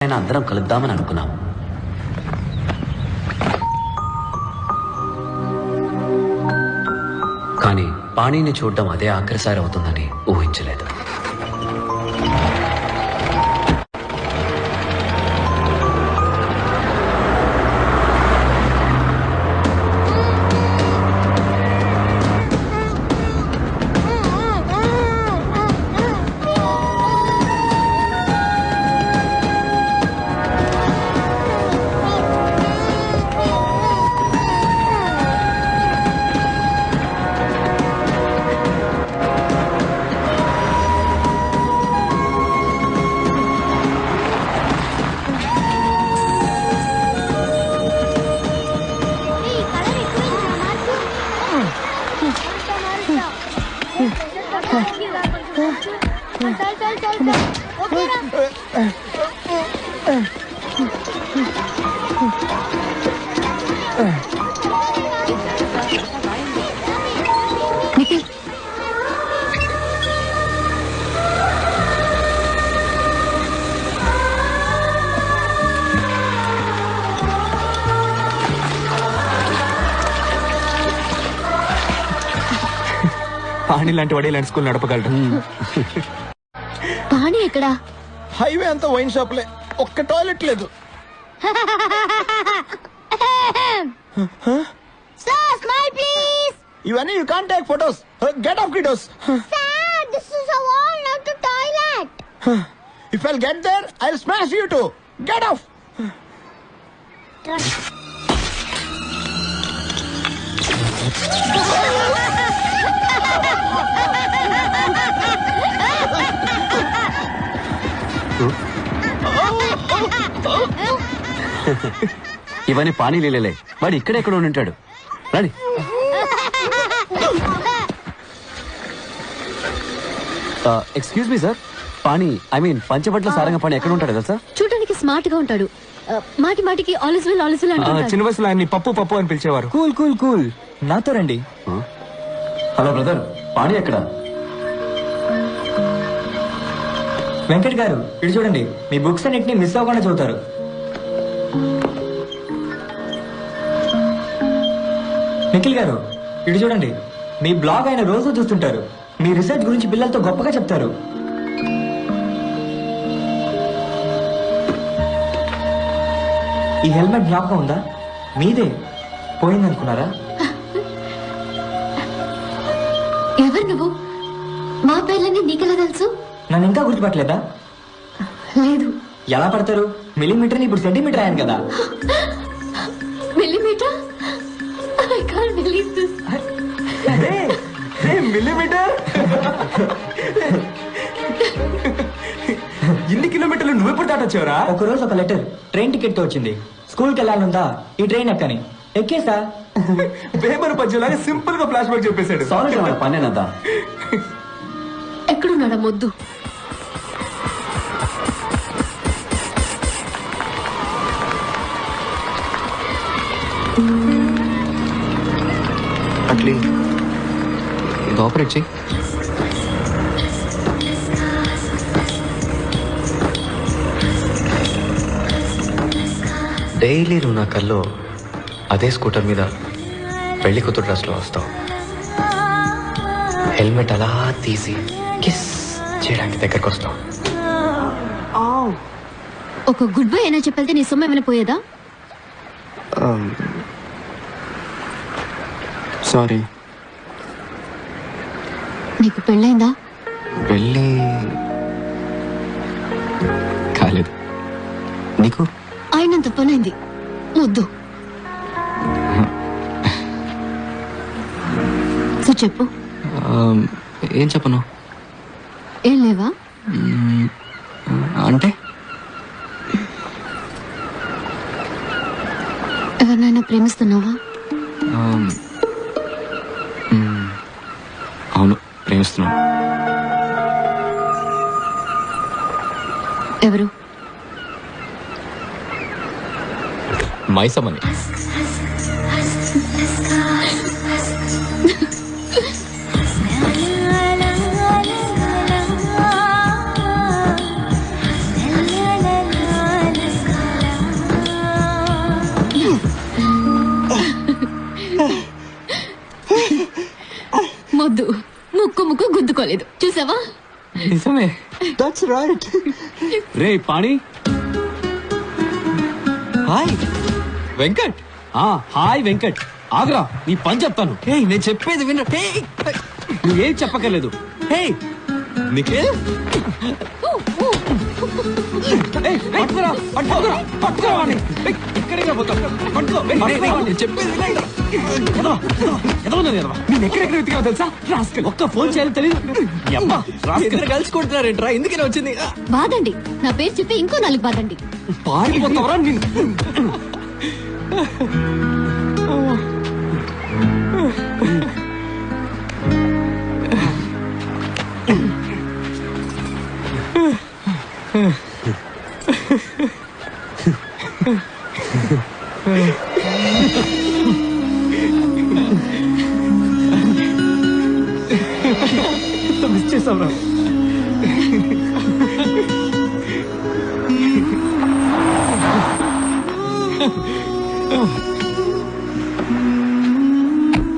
అందరం కలుద్దామని అనుకున్నాం. కానీ పాణిని చూడడం అదే ఆఖరిసారి అవుతుందని ఊహించలేదు. పాణి లాంటి వాడు ఇలాంటి స్కూల్ నడపగలడు. పాణి ఎక్కడ? హైవే అంతా వైన్ షాప్ లే, ఒక్క టాయిలెట్ లేదు. Sir, smile please. ఇవన్నీ you can't take photos. Get off kiddos. Sir, this is a wall, not a toilet. If I'll get there, I'll smash you too. Get off. ఇవన్నీ పాణి లీలలే. వాడు ఇక్కడెక్కడ ఉంటాడు. రండి. Excuse me sir, Pani I mean Panchabatla Saranga Pani ఎక్కడ ఉంటాడు కదా sir? చూడడానికి smart గా ఉంటాడు. మాటి మాటికి ఆలిస్ వెల్ అంటాడు. చిన్న వయసులో ఆయన్ని పప్పు పప్పు అని పిలిచేవారు. కూల్ కూల్ కూల్, నాతో రండి. హలో బ్రదర్, పాణి ఎక్కడ? వెంకట్ గారు ఇటు చూడండి, మీ బుక్స్ అన్నిటిని మిస్ అవ్వకుండా చదువుతారు. నిఖిల్ గారు ఇటు చూడండి, మీ బ్లాగ్ ఆయన రోజు చూస్తుంటారు. మీ రీసెర్చ్ గురించి పిల్లలతో గొప్పగా చెప్తారు. ఈ హెల్మెట్ జ్ఞాపకం ఉందా? మీదే పోయిందనుకున్నారా? ఎవరు నువ్వు? మా పేర్లన్నీ నీకెలా తెలుసు? నన్ను ఇంకా గుర్తుపట్టలేదా? లేదు. ఎలా పడతారు? మిల్లీమీటర్ ఇప్పుడు సెంటీమీటర్ అయ్యాను కదా. Millimetre? I can't believe this. Millimetre ఇన్ని కిలోమీటర్లు నువ్వెప్పుడు దాటొచ్చావరా? ఒక రోజు ఒక లెటర్ ట్రైన్ టికెట్ తో వచ్చింది. స్కూల్కి వెళ్ళాలందా, ఈ ట్రైన్ ఎక్కని. ఎక్కేసా. పేపర్ పద్యంలాగా సింపుల్ గా ఫ్లాష్ బ్యాక్ చెప్పేశాడు. సారీ పనేనద్దా. ఎక్కడున్నాడా మొద్దు? అట్లీ ఇది ఆపరేట్ చెయ్యి. డైలీ నువ్వు నా కల్లో అదే స్కూటర్ మీద పెళ్లి కూతురు డ్రెస్లో వస్తావు. హెల్మెట్ అలా తీసి కిస్ చేయడానికి దగ్గరకు వస్తావు. ఒక గుడ్ బై అయినా చెప్పెళ్తే నీ సొమ్ము ఏమైనా పోయేదా? సారీ. నీకు పెళ్ళైందా? పెళ్ళి కాలేదు. నీకు? అయినంత పనైంది. ముద్దు. సో చెప్పు. ఏం చెప్పను? ఏం లేవా? అంటే ఎవరినైనా ప్రేమిస్తున్నావా? అవును, ప్రేమిస్తున్నాను. ఎవరు? మైసమ్మని. బాలేదు చూసావా? నిజమే. That's right. Ray pani. Hi Venkat. Hi Venkat. Agra, నీ పని చెప్తాను. హే నేను చెప్పేది విను. హే నువ్వేం చెప్పక్కర్లేదు. హే నిఖిల్. పట్టుకురా, పట్టుకోరా, పట్టుకోరా వాడిని. ఎక్కడికి పోతావు? పట్టుకో. నేను చెప్పేది వినండి. నేను ఎక్కడెక్కడ వెతికావు తెలుసా? రాస్కల్. ఒక్క ఫోన్ చేయాలి తెలియదు. ఇద్దరు కలిసి కొడుతున్నారేంట్రా? ఎందుకని వచ్చింది? బాదండి, నా పేరు చెప్పి ఇంకో 4 బాదండి. పారిపోతావరా నేను? మిస్ చేసావురా.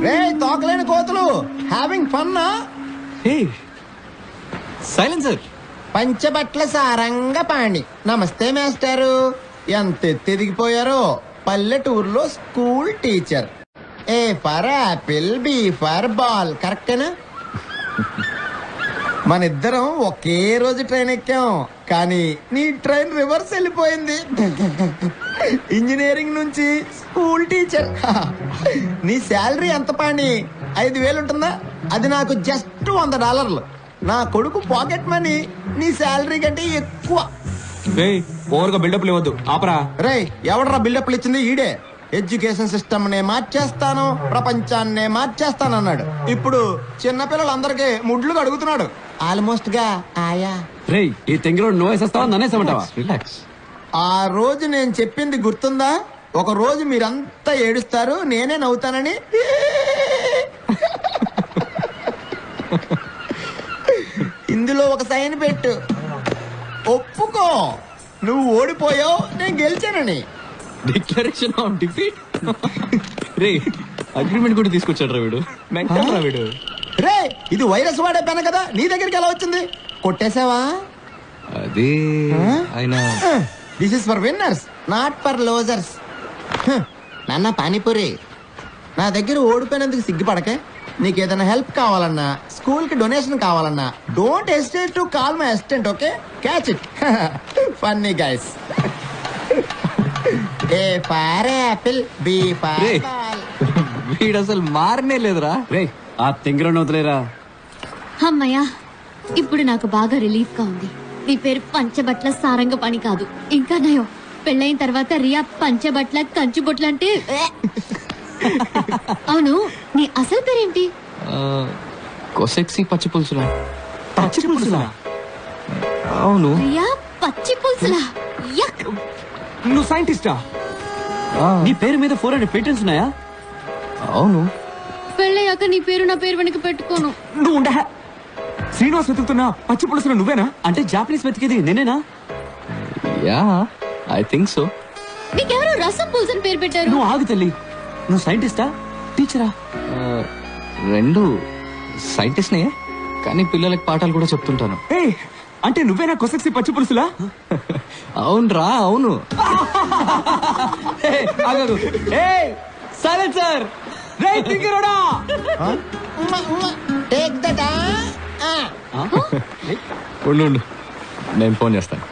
రే తోకలేని కోతులు, హ్యావింగ్ ఫన్నా? Hey silencer. పంచబట్ల సారంగ పాణి. నమస్తే మాస్టారు. ఎంత ఎదిగిపోయారో. పల్లెటూరులో school teacher. A for apple, B for ball. కరెక్టేనా? మన ఇద్దరం ఒకే రోజు ట్రైన్ ఎక్కాం, కానీ నీ ట్రైన్ రివర్స్ వెళ్ళిపోయింది. ఇంజనీరింగ్ నుంచి స్కూల్ టీచర్. నీ శాలరీ ఎంత పాణి? 5,000 ఉంటుందా? అది నాకు జస్ట్ $100. నా కొడుకు పాకెట్ మనీ నీ శాలరీ కంటే ఎక్కువ. ఓవర్గా బిల్డప్ లేవద్దు, ఆపరా. రే ఎవడరా బిల్డప్లు ఇచ్చింది? ఈడే. ఎడ్యుకేషన్ సిస్టమ్ నే మార్చేస్తాను, ప్రపంచాన్నే మార్చేస్తానన్నాడు. ఇప్పుడు చిన్నపిల్లలందరికీ ముడ్లు అడుగుతున్నాడు. ఆల్మోస్ట్ గా ఆయా. రే ఈ తెంగిరోడు నువ్వు వేసేస్తావా నన్నేసేమంటావా? రిలాక్స్. ఆ రోజు నేను చెప్పింది గుర్తుందా? ఒక రోజు మీరంతా ఏడుస్తారు, నేనే నవ్వుతానని. ఇందులో ఒక సైన్ పెట్టు. ఒప్పుకో, నువ్వు ఓడిపోయావు, నేను గెలిచానని. Declaration of defeat. రే అగ్రిమెంట్ కూడా తీసుకొచ్చాడు రా వీడు. మెంటల్ రా వీడు. రే ఇది వైరస్ వాడే పెన కదా, నీ దగ్గరికి ఎలా వచ్చింది? కొట్టేశావా? అది ఆయన. This is for winners, not for losers. నాన్న పానీపూరి, నా దగ్గర ఓడిపోయినందుకు సిగ్గుపడకే. నీకు ఏదైనా హెల్ప్ కావాలన్నా, స్కూల్ కి డొనేషన్ కావాలన్నా, don't hesitate to call my assistant. Okay, catch it. Funny guys. A for apple, B for రే. బాల్. వీడు అసలు మారనే లేదురా. రే ఆ తెంగిరోడు వదిలేరా. అమ్మయ్యా, ఇప్పుడు నాకు బాగా రిలీఫ్ గా ఉంది. నీ పేరు పంచబట్ల సారంగ పని కాదు. ఇంకా నయం, పెళ్ళైన తర్వాత రియా పంచబట్ల కంచుబొట్లు అంటే. అవును, నీ అసలు పేరేంటి? కొసెక్సీ పచ్చి పులుసులా. పచ్చి పులుసులా? అవును. రియా పచ్చి పులుసులా? యక్. నువ్వు సైంటిస్టా? నీ పేరు మీద 400 పేటెంట్స్ ఉన్నాయా? అవును. పెళ్ళయ్యాక నీ పేరు నా పేరు వెనక పెట్టుకోను. నువ్వు ఉండే. శ్రీనివాస్ వెతుకుతున్నా పచ్చి పులుసులు నువ్వేనా? అంటే జాపనీస్ వెతికేది నేనేనా? Yeah I think so. నీకెవరో రసం పులుసు అని పేరు పెట్టారు. నువ్వు ఆగు తల్లి. నువ్వు సైంటిస్టా టీచరా? రెండు. సైంటిస్ట్నే, కానీ పిల్లలకి పాఠాలు కూడా చెప్తుంటాను. అంటే నువ్వేనా కొసక్సి పచ్చి పులుసులా? అవునరా అవును. సైలెన్సర్. రే తింగిరోడా. Take that. ఉండు ఉండు, నేను ఫోన్ చేస్తాను.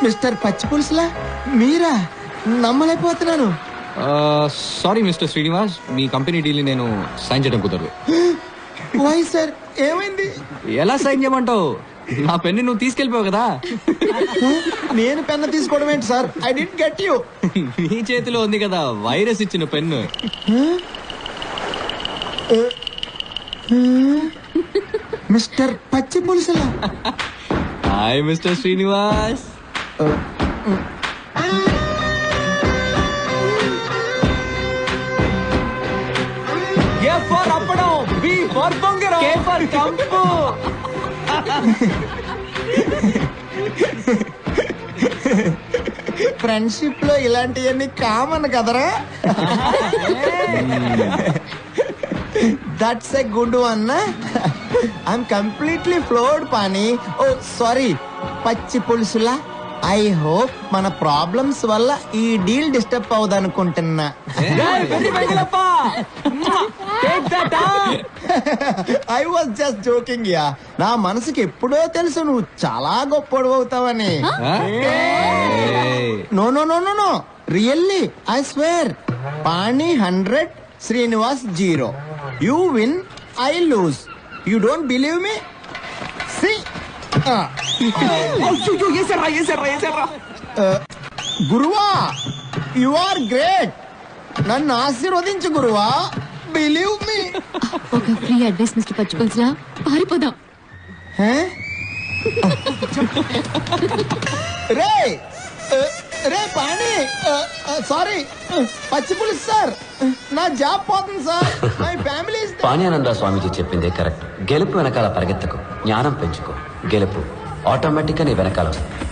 మిస్టర్ పచ్చి పులుసులా మీరా? నమ్మలేకపోతున్నాను. సారీ మిస్టర్ శ్రీనివాస్, మీ కంపెనీ డీల్ నేను సైన్ చేయడం కుదరదు. వై సార్, ఏమైంది? ఎలా సైన్ చేయమంటావు? నా పెన్ను నువ్వు తీసుకెళ్ళిపోవు కదా. నేను పెన్ను తీసుకోవడం ఏంటి sir? I did get you. నీ చేతిలో ఉంది కదా వైరస్ ఇచ్చిన పెన్ను. మిస్టర్ పచ్చి పులుసులా? Hi mister Srinivas. A for అప్పడం, బి ఫర్ బొంగరం, కే ఫర్ కంపు. ఫ్రెండ్షిప్ లో ఇలాంటివన్నీ కామన్ కదరా? That's a good one. I'm completely floored Pani. ఓ సారీ, పచ్చి పులుసులా. ఐ హోప్ మన ప్రాబ్లమ్స్ వల్ల ఈ డీల్ డిస్టర్బ్ అవుదనుకుంటున్నా. I was just joking yeah. నా మనసుకి ఎప్పుడో తెలుసు నువ్వు చాలా గొప్పడు అవుతావని. No no no no no, really I swear. Pani 100, Srinivas 0. You win, I lose. You don't believe me? See గురువా, యు ఆర్ గ్రేట్. నన్ను ఆశీర్వదించు గురువా. Believe me. ఒక ఫ్రీ అడ్వైస్ మిస్టర్ పచ్చిపుల్స్లా, పారిపోదాం. రే రే పాణి, సారీ పచ్చి పులుసు సార్. నా జాబ్ పోతుంది sir. My family. Panyananda Swamiji చెప్పిందే కరెక్ట్. గెలుపు వెనకాల పరిగెత్తకు, జ్ఞానం పెంచుకో. గెలుపు ఆటోమేటిక్ గా నీ వెనకాల వస్తుంది.